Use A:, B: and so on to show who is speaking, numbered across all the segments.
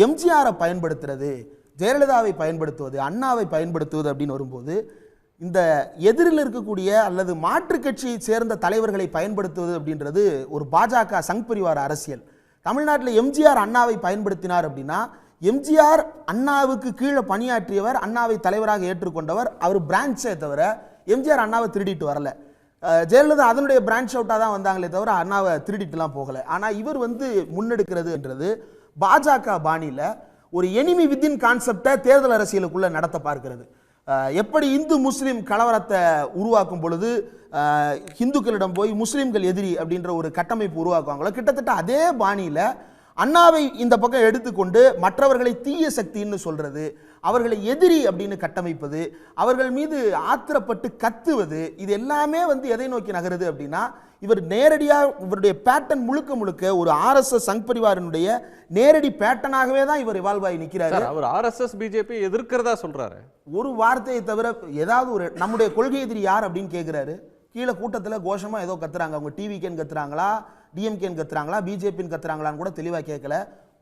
A: எம்ஜிஆரை பயன்படுத்துறது, ஜெயலலிதாவை பயன்படுத்துவது, அண்ணாவை பயன்படுத்துவது அப்படின்னு வரும்போது இந்த எதிரில் இருக்கக்கூடிய அல்லது மாற்று கட்சியை சேர்ந்த தலைவர்களை பயன்படுத்துவது அப்படின்றது ஒரு பாஜக சங் பரிவார அரசியல். தமிழ்நாட்டில் எம்ஜிஆர் அண்ணாவை பயன்படுத்தினார் அப்படின்னா, எம்ஜிஆர் அண்ணாவுக்கு கீழே பணியாற்றியவர், அண்ணாவை தலைவராக ஏற்றுக்கொண்டவர், அவர் பிரான்ச்சே தவிர எம்ஜிஆர் அண்ணாவை திருடிட்டு வரல. ஜெயலலிதா அதனுடைய பிரான்ச் அவுட்டாக தான் வந்தாங்களே தவிர அண்ணாவை திருடிட்டுலாம் போகலை. ஆனால் இவர் முன்னெடுக்கிறதுன்றது பாஜக பாணியில் ஒரு எனிமி வித்தின் கான்செப்டை தேர்தல் அரசியலுக்குள்ளே நடத்த பார்க்கிறது. எப்படி இந்து முஸ்லீம் கலவரத்தை உருவாக்கும் பொழுது இந்துக்களிடம் போய் முஸ்லீம்கள் எதிரி அப்படின்ற ஒரு கட்டமைப்பு உருவாக்குவாங்களோ, கிட்டத்தட்ட அதே பாணியில் அண்ணாவை இந்த பக்கம் எடுத்துக்கொண்டு மற்றவர்களை தீய சக்தின்னு சொல்றது, அவர்களை எதிரி அப்படின்னு கட்டமைப்பது, அவர்கள் மீது ஆத்திரப்பட்டு கத்துவது, இது எல்லாமே எதை நோக்கி நகருது அப்படின்னா, இவர் நேரடியாக இவருடைய பேட்டர்ன் முழுக்க முழுக்க ஒரு ஆர்எஸ்எஸ் சங் பரிவாரனுடைய நேரடி பேட்டர்னாகவே தான் இவர் இவால்வ் ஆகி நிற்கிறாரு.
B: அவர் ஆர்எஸ்எஸ் பிஜேபி எதிர்க்கிறதா சொல்றாரு.
A: ஒரு வார்த்தையை தவிர ஏதாவது ஒரு நம்முடைய கொள்கை எதிரி யார் அப்படின்னு கேட்கிறாரு. கீழே கூட்டத்தில் கோஷமா ஏதோ கத்துறாங்க. அவங்க டிவிகேன்னு கத்துறாங்களா, டிஎம்கேன்னு கத்துறாங்களா, பிஜேபின்னு கத்துறாங்களான்னு கூட தெளிவாக கேட்கல.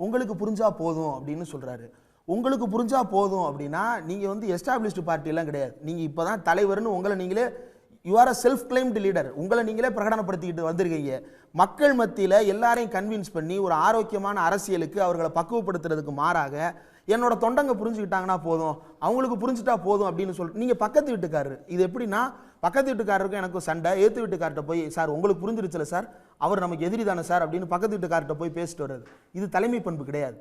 A: உங்களுக்கு புரிஞ்சா போதும் அப்படின்னு சொல்றாரு. உங்களுக்கு புரிஞ்சா போதும் அப்படின்னா நீங்க எஸ்டாப்ளிஷ்டு பார்ட்டியெல்லாம் கிடையாது. நீங்க இப்போதான் தலைவர்னு உங்களை நீங்களே you are a self claimed leader, உங்களை நீங்களே பிரகடனப்படுத்திக்கிட்டு வந்திருக்கீங்க. மக்கள் மத்தியில் எல்லாரையும் கன்வின்ஸ் பண்ணி ஒரு ஆரோக்கியமான அரசியலுக்கு அவர்களை பக்குவப்படுத்துறதுக்கு மாறாக என்னோட தொண்டங்க புரிஞ்சுக்கிட்டாங்கன்னா போதும், அவங்களுக்கு புரிஞ்சுட்டா போதும் அப்படின்னு சொல்லிட்டு நீங்கள் பக்கத்து வீட்டுக்காரரு. இது எப்படின்னா, பக்கத்து வீட்டுக்காரருக்கும் எனக்கும் சண்டை, ஏற்று வீட்டுக்கார்ட்ட போய் சார் உங்களுக்கு புரிஞ்சிருச்சுல சார், அவர் நமக்கு எதிரி தானே சார் அப்படின்னு பக்கத்து வீட்டுக்கார்ட்ட போய் பேசிட்டு வர்றது, இது தலைமை பண்பு கிடையாது.